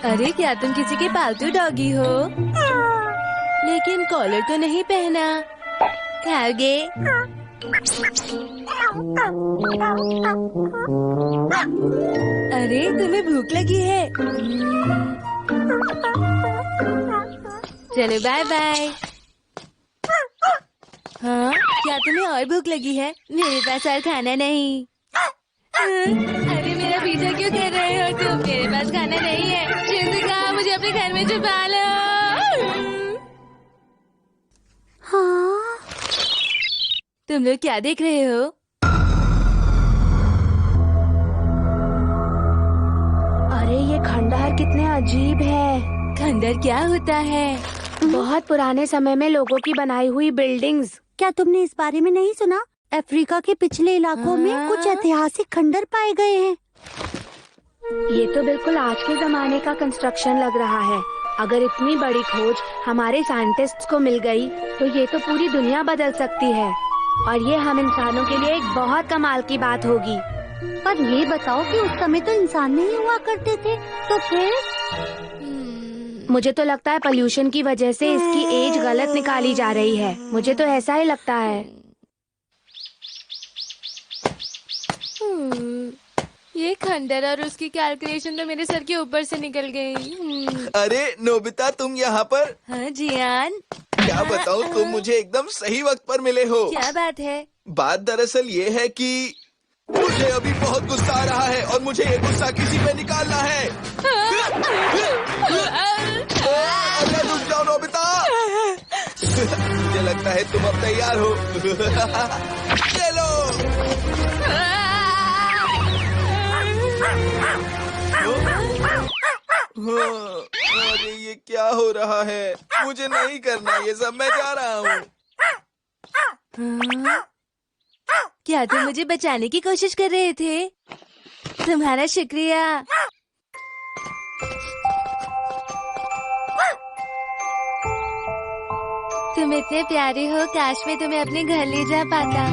अरे क्या तुम किसी के पालतू डॉगी हो? लेकिन कॉलर तो नहीं पहना। खाओगे? अरे तुम्हें भूख लगी है? चलो बाय बाय। हाँ, क्या तुम्हें और भूख लगी है? मेरे पास और खाना नहीं। अरे मेरा पीछा क्यों कर रहे हो तुम? मेरे पास खाना नहीं है। शिज़ुका, मुझे अपने घर में छुपा लो। हाँ? तुम लोग क्या देख रहे हो? अरे ये खंडहर कितने अजीब है। खंडहर क्या होता है? बहुत पुराने समय में लोगों की बनाई हुई बिल्डिंग्स। क्या तुमने इस बारे में नहीं सुना? अफ्रीका के पिछले इलाकों में कुछ ऐतिहासिक खंडहर पाए गए हैं। ये तो बिल्कुल आज के जमाने का कंस्ट्रक्शन लग रहा है। अगर इतनी बड़ी खोज हमारे साइंटिस्ट्स को मिल गई तो ये तो पूरी दुनिया बदल सकती है और ये हम इंसानों के लिए एक बहुत कमाल की बात होगी। पर ये बताओ कि उस समय तो इंसान नहीं हुआ करते थे, तो फिर? मुझे तो लगता है पोल्यूशन की वजह से इसकी एज गलत निकाली जा रही है। मुझे तो ऐसा ही लगता है। ये खंडहर और उसकी कैलकुलेशन तो मेरे सर के ऊपर से निकल गई। अरे नोबिता, तुम यहाँ पर? हाँ जियान। क्या बताऊँ, तुम मुझे एकदम सही वक्त पर मिले हो। क्या बात है? बात दरअसल ये है कि मुझे अभी बहुत गुस्सा आ रहा है और मुझे ये गुस्सा किसी पे निकालना है। अरे रुक जाओ नोबिता। मुझे लगता है तुम अब तैयार हो। चलो। अरे ये क्या हो रहा है? मुझे नहीं करना ये सब, मैं जा रहा हूँ। क्या तुम मुझे बचाने की कोशिश कर रहे थे? तुम्हारा शुक्रिया। तुम इतने प्यारे हो, काश मैं तुम्हें अपने घर ले जा पाता।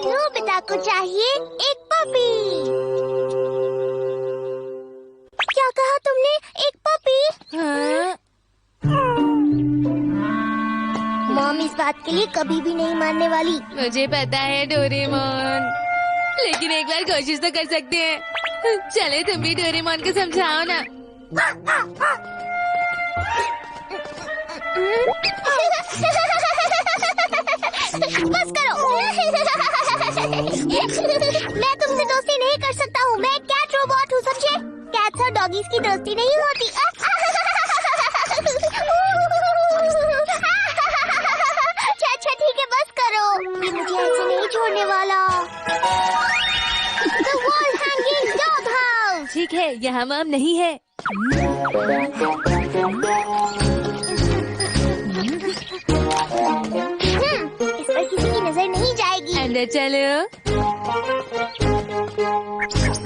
नोबिता को चाहिए एक पपी। क्या कहा तुमने? एक पपी? हाँ? मॉम इस बात के लिए कभी भी नहीं मानने वाली। मुझे पता है डोरेमोन, लेकिन एक बार कोशिश तो कर सकते हैं। चले तुम भी डोरेमोन को समझाओ ना। बस करो। मैं तुमसे दोस्ती नहीं कर सकता हूँ। मैं कैट रोबोट हूँ, समझे? कैट्स और डॉगीज की दोस्ती नहीं होती। अच्छा ठीक है, बस करो। ये मुझे ऐसे नहीं छोड़ने वाला। The wall hanging dog house। ठीक है, यहाँ मॉम नहीं है। इस पर किसी की नजर नहीं जाएगी। अंदर चलो।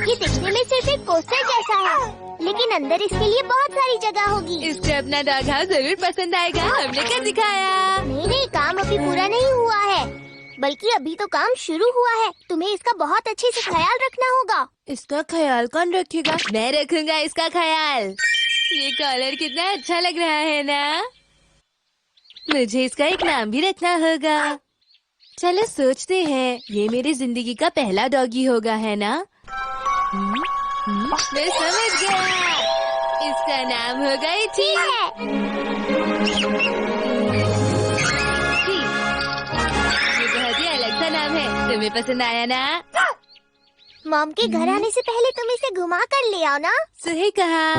ये दिखने में सिर्फ एक कोस्टर जैसा है, लेकिन अंदर इसके लिए बहुत सारी जगह होगी। इसको अपना डॉग हाउस जरूर पसंद आएगा। हमने क्या दिखाया? नहीं, काम अभी पूरा नहीं हुआ है, बल्कि अभी तो काम शुरू हुआ है। तुम्हें इसका बहुत अच्छे से ख्याल रखना होगा। इसका ख्याल कौन रखेगा? मैं रखूंगा इसका ख्याल। ये कॉलर कितना अच्छा लग रहा है ना? मुझे इसका एक नाम भी रखना होगा। चलो सोचते हैं। ये मेरी जिंदगी का पहला डॉगी होगा, है ना? मैं समझ गया। इसका नाम होगा इची। ये बहुत ही अलग सा नाम है। तुम्हें पसंद आया ना? मॉम के घर आने से पहले तुम इसे घुमा कर ले आओ ना। सही कहा।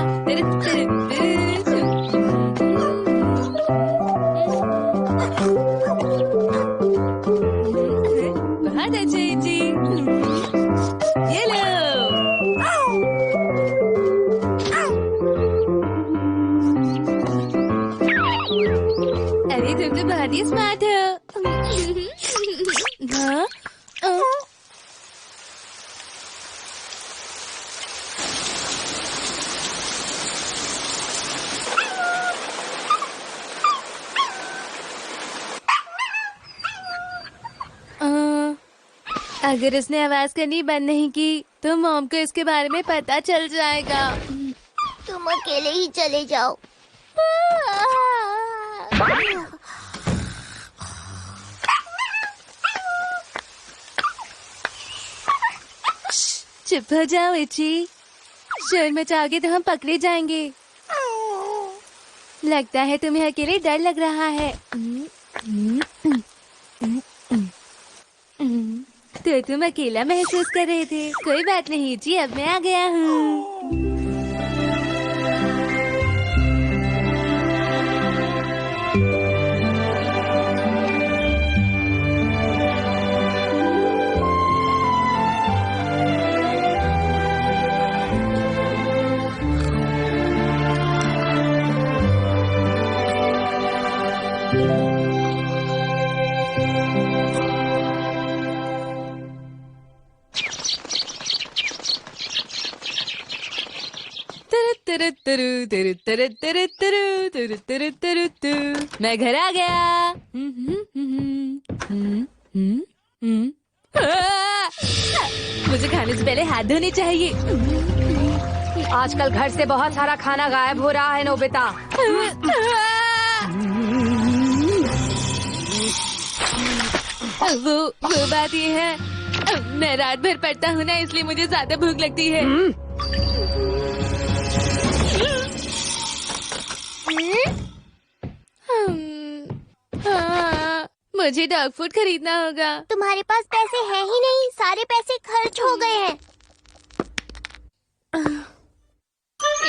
बहुत अच्छे जी। ये लो। अरे तुम तो बहुत ही स्मार्ट हो। हाँ? अगर उसने आवाज करनी बंद नहीं की तो मॉम को इसके बारे में पता चल जाएगा। तुम अकेले ही चले जाओ। चुप हो जाओ इची, शोर मचाओगे तो हम पकड़े जाएंगे। लगता है तुम्हें अकेले डर लग रहा है। तो तुम अकेला महसूस कर रहे थे। कोई बात नहीं जी, अब मैं आ गया हूँ। मैं घर आ गया। मुझे खाने से पहले हाथ धोने चाहिए। आजकल घर से बहुत सारा खाना गायब हो रहा है नोबिता। वो बात ये है, मैं रात भर पढ़ता हूँ ना, इसलिए मुझे ज्यादा भूख लगती है। मुझे डॉग फूड खरीदना होगा। तुम्हारे पास पैसे हैं ही नहीं, सारे पैसे खर्च हो गए हैं।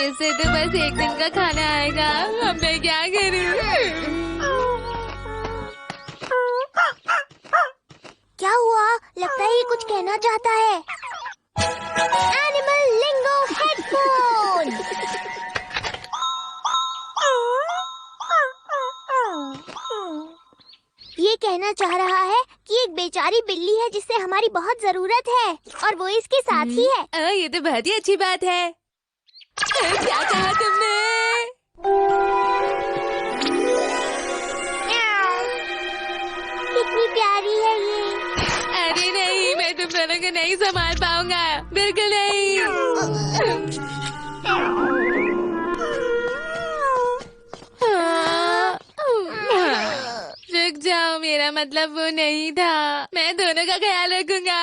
इससे तो बस एक दिन का खाना आएगा। अब मैं क्या करूं? क्या हुआ? लगता है ये कुछ कहना चाहता है। एनिमल लिंगो हेडफोन। ये कहना चाह रहा है कि एक बेचारी बिल्ली है जिससे हमारी बहुत जरूरत है और वो इसके साथ ही है। ये तो बहुत ही अच्छी बात है। क्या कहा तुमने? कितनी प्यारी है ये। अरे नहीं, मैं तुम दोनों को नहीं संभाल पाऊंगा, बिल्कुल नहीं। रुक जाओ, मेरा मतलब वो नहीं था। मैं दोनों का ख्याल रखूंगा।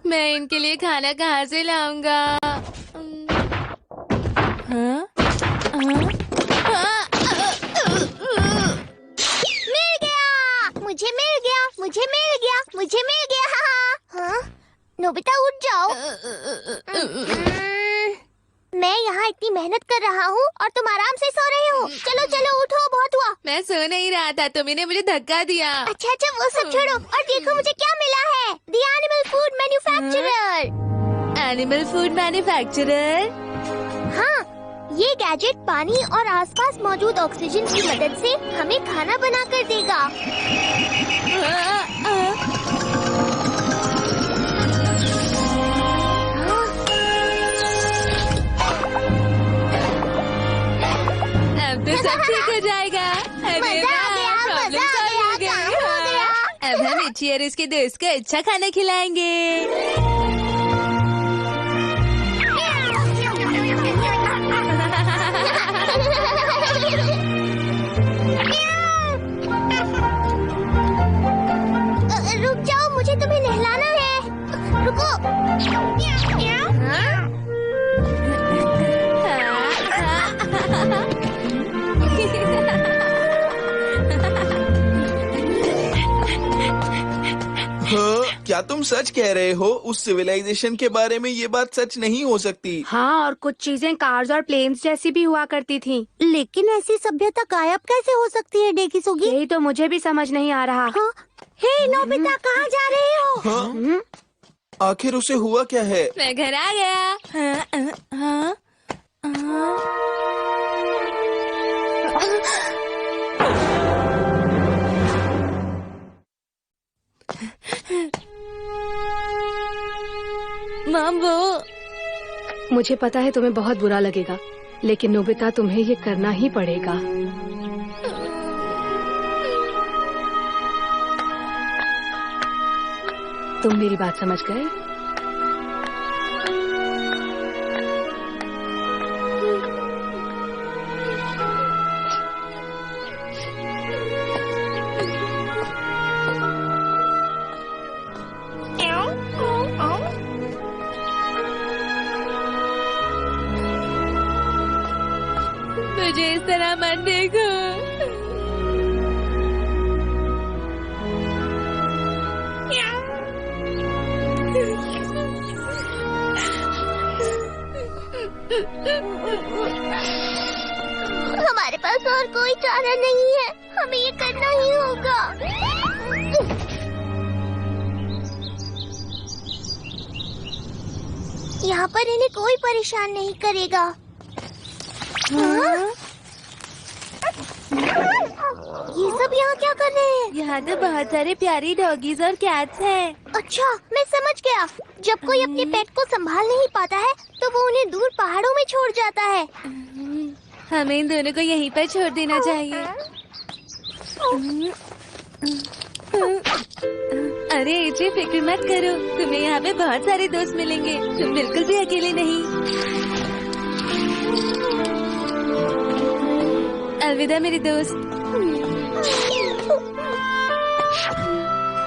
मैं इनके लिए खाना कहाँ से लाऊंगा? हाँ? मिल गया, मुझे मिल गया, मुझे मिल गया, मुझे मिल गया। हाँ? नोबिता उठ जाओ। मैं यहाँ इतनी मेहनत कर रहा हूँ और तुम आराम से सो रहे हो। चलो चलो उठो, बहुत हुआ। मैं सो नहीं रहा था, तुमने मुझे धक्का दिया। अच्छा अच्छा, वो सब छोड़ो और देखो मुझे क्या मिला है। The animal food manufacturer. Animal food manufacturer? हाँ, ये गैजेट पानी और आसपास मौजूद ऑक्सीजन की मदद से हमें खाना बना कर देगा। अब तो सब ठीक हो जाएगा। अरे मजा आ गया, प्रॉब्लम मजा आ सॉल्व हो गया, गई। काम हो गया। अब हम इची और इसके दोस्त को अच्छा खाना खिलाएंगे। रुक जाओ, मुझे तुम्हें नहलाना है। रुको। हाँ, क्या तुम सच कह रहे हो? उस सिविलाइजेशन के बारे में ये बात सच नहीं हो सकती। हाँ, और कुछ चीजें कार्स और प्लेन्स जैसी भी हुआ करती थी। लेकिन ऐसी सभ्यता गायब कैसे हो सकती है डेकिसुगी? यही तो मुझे भी समझ नहीं आ रहा। हाँ? हे नोबिता, कहाँ जा रहे हो? हाँ? आखिर उसे हुआ क्या है? मैं घर आ गया। हाँ? मुझे पता है तुम्हें बहुत बुरा लगेगा, लेकिन नोबिता तुम्हें ये करना ही पड़ेगा। तुम मेरी बात समझ गए? मुझे इस तरह मत देखो। हमारे पास और कोई चारा नहीं है, हमें ये करना ही होगा। यहाँ पर इन्हें कोई परेशान नहीं करेगा। हाँ? ये सब यहाँ क्या कर रहे हैं? यहाँ तो बहुत सारे प्यारी डॉगीज और कैट्स हैं। अच्छा, मैं समझ गया। जब कोई अपने पेट को संभाल नहीं पाता है तो वो उन्हें दूर पहाड़ों में छोड़ जाता है। हमें इन दोनों को यहीं पर छोड़ देना चाहिए। अरे एजे, फिक्र मत करो, तुम्हें यहाँ पे बहुत सारे दोस्त मिलेंगे, तुम बिल्कुल भी अकेले नहीं। अलविदा मेरी दोस्त।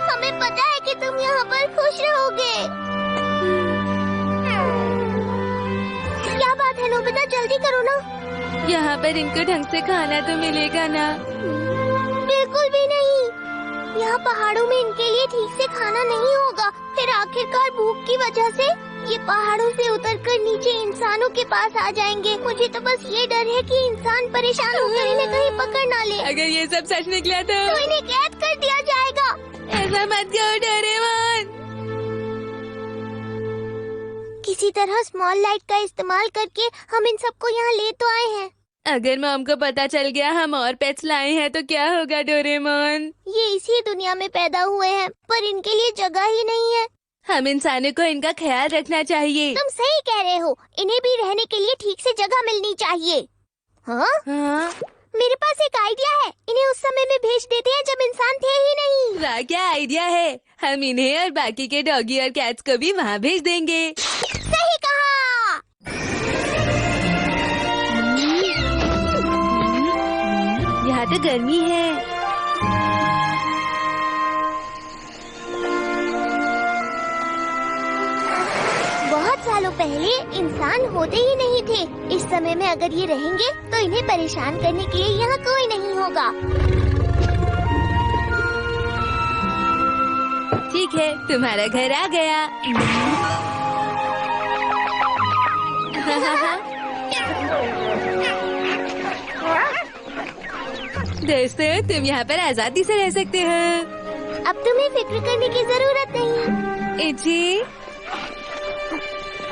हमें पता है कि तुम यहाँ पर खुश रहोगे। क्या बात है नोबिता, जल्दी करो ना। यहाँ पर इनको ढंग से खाना तो मिलेगा ना? बिल्कुल भी नहीं। यहाँ पहाड़ों में इनके लिए ठीक से खाना नहीं होगा। फिर आखिरकार भूख की वजह से ये पहाड़ों से उतरकर नीचे इंसानों के पास आ जाएंगे। मुझे तो बस ये डर है कि इंसान परेशान होकर इन्हें कहीं पकड़ ना ले। अगर ये सब सच निकला तो इन्हें कैद कर दिया जाएगा। ऐसा मत करो डोरेमोन। किसी तरह स्मॉल लाइट का इस्तेमाल करके हम इन सबको यहाँ ले तो आए हैं। अगर मॉम को पता चल गया हम और पेट्स लाए हैं तो क्या होगा डोरेमोन? ये इसी दुनिया में पैदा हुए हैं, पर इनके लिए जगह ही नहीं है। हम इंसानों को इनका ख्याल रखना चाहिए। तुम सही कह रहे हो, इन्हें भी रहने के लिए ठीक से जगह मिलनी चाहिए। हाँ? हाँ? मेरे पास एक आइडिया है। इन्हें उस समय में भेज देते हैं जब इंसान थे ही नहीं। वाह, क्या आइडिया है। हम इन्हें और बाकी के डॉगी और कैट्स को भी वहाँ भेज देंगे। सही कहा। यहाँ तो गर्मी है। बहुत सालों पहले इंसान होते ही नहीं थे। इस समय में अगर ये रहेंगे तो इन्हें परेशान करने के लिए यहाँ कोई नहीं होगा। ठीक है, तुम्हारा घर आ गया। दोस्तों, तुम यहाँ पर आजादी से रह सकते हो। अब तुम्हें फिक्र करने की जरूरत नहीं। एजी,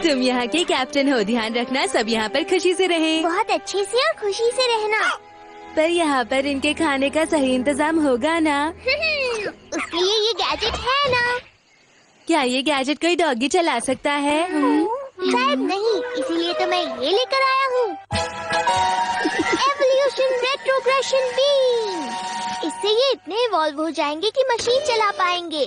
तुम यहाँ के कैप्टन हो, ध्यान रखना सब यहाँ पर खुशी से रहें। बहुत अच्छे से और खुशी से रहना। पर यहाँ पर इनके खाने का सही इंतजाम होगा ना? उसके लिए ये गैजेट है ना। क्या ये गैजेट कोई डॉगी चला सकता है? शायद नहीं, इसीलिए तो मैं ये लेकर आया हूँ। Evolution retrogression beam. इससे ये इतने इवॉल्व हो जाएंगे कि मशीन चला पाएंगे।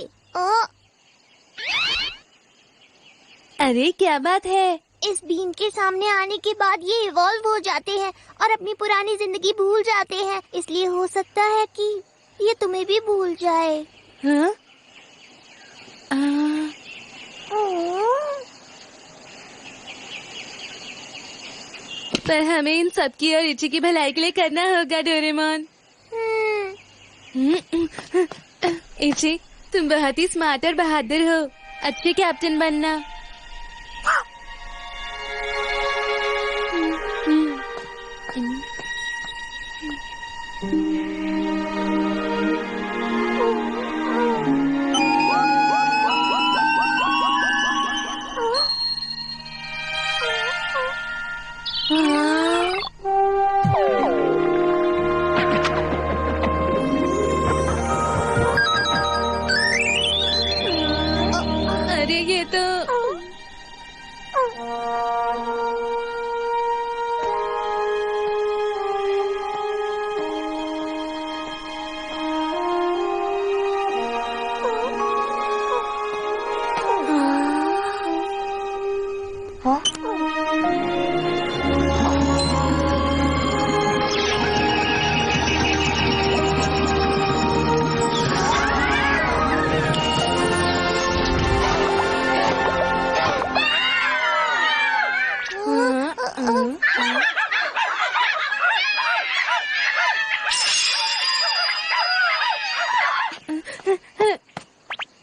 अरे क्या बात है। इस बीम के सामने आने के बाद ये इवॉल्व हो जाते हैं और अपनी पुरानी जिंदगी भूल जाते हैं। इसलिए हो सकता है कि ये तुम्हें भी भूल जाए। हाँ? पर हमें इन सबकी और इची की भलाई के लिए करना होगा डोरेमोन। इची, तुम बहुत ही स्मार्ट और बहादुर हो, अच्छे कैप्टन बनना। अरे ये तो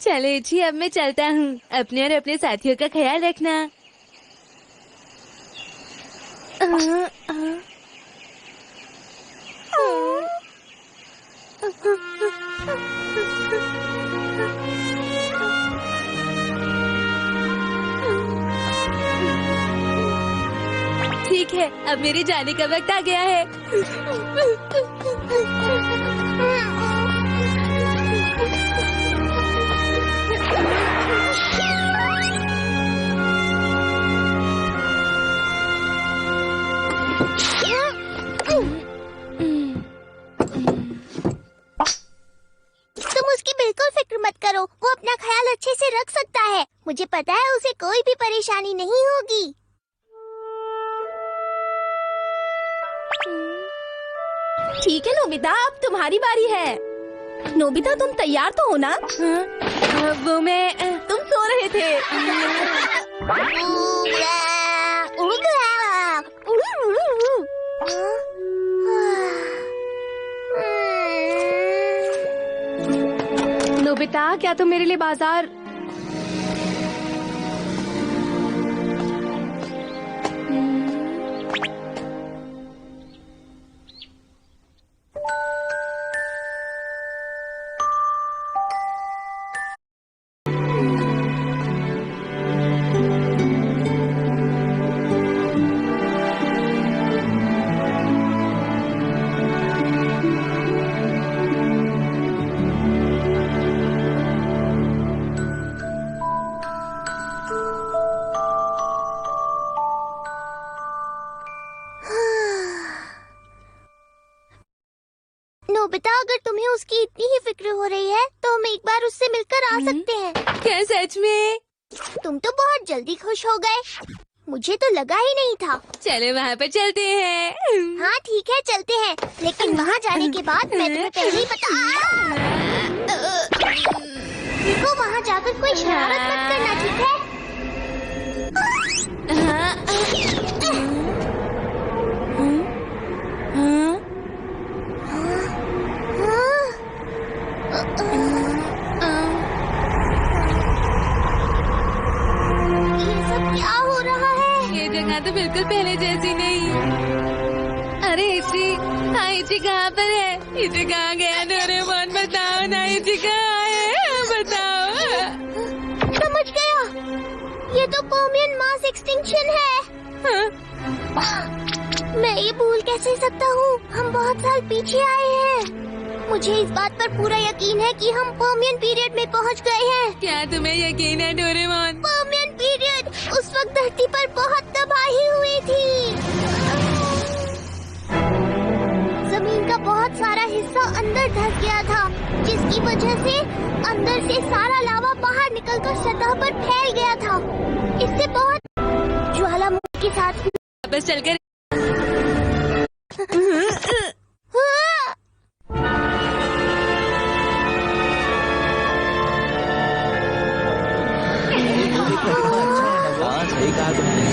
चलो इची, अब मैं चलता हूँ। अपने और अपने साथियों का ख्याल रखना। ठीक है, अब मेरे जाने का वक्त आ गया है। तुम उसकी बिल्कुल फिक्र मत करो, वो अपना ख्याल अच्छे से रख सकता है। मुझे पता है उसे कोई भी परेशानी नहीं होगी। ठीक है नोबिता, अब तुम्हारी बारी है। नोबिता, तुम तैयार तो हो ना? वो मैं तुम सो रहे थे। नोबिता, क्या तुम मेरे लिए बाजार नोबिता, अगर तुम्हें उसकी इतनी ही फिक्र हो रही है तो हम एक बार उससे मिलकर आ सकते हैं। क्या सच में? तुम तो बहुत जल्दी खुश हो गए, मुझे तो लगा ही नहीं था। चलो वहाँ पर चलते हैं। हाँ ठीक है, चलते हैं, लेकिन वहाँ जाने के बाद मैं तुम्हें पहले ही बता। देखो, वहाँ जाकर कोई शरारत मत करना, ठीक है? ये सब क्या हो रहा है? ये जगह तो बिल्कुल पहले जैसी नहीं। अरे इची, हाँ इची कहाँ पर है? इची कहाँ गया? डोरेमोन बताओ ना, इची कहाँ है? बताओ। समझ गया, ये तो पर्मियन मास एक्सटिंक्शन है। मैं ये भूल कैसे सकता हूँ? हम बहुत साल पीछे आए हैं। मुझे इस बात पर पूरा यकीन है कि हम पर्मियन पीरियड में पहुँच गए हैं। क्या तुम्हें यकीन है डोरेमोन? पर्मियन पीरियड, उस वक्त धरती पर बहुत तबाही हुई थी। जमीन का बहुत सारा हिस्सा अंदर धंस गया था, जिसकी वजह से अंदर से सारा लावा बाहर निकलकर सतह पर फैल गया था। इससे बहुत ज्वालामुखी के साथ वापस चलकर हाँ, सही कहा तुमने।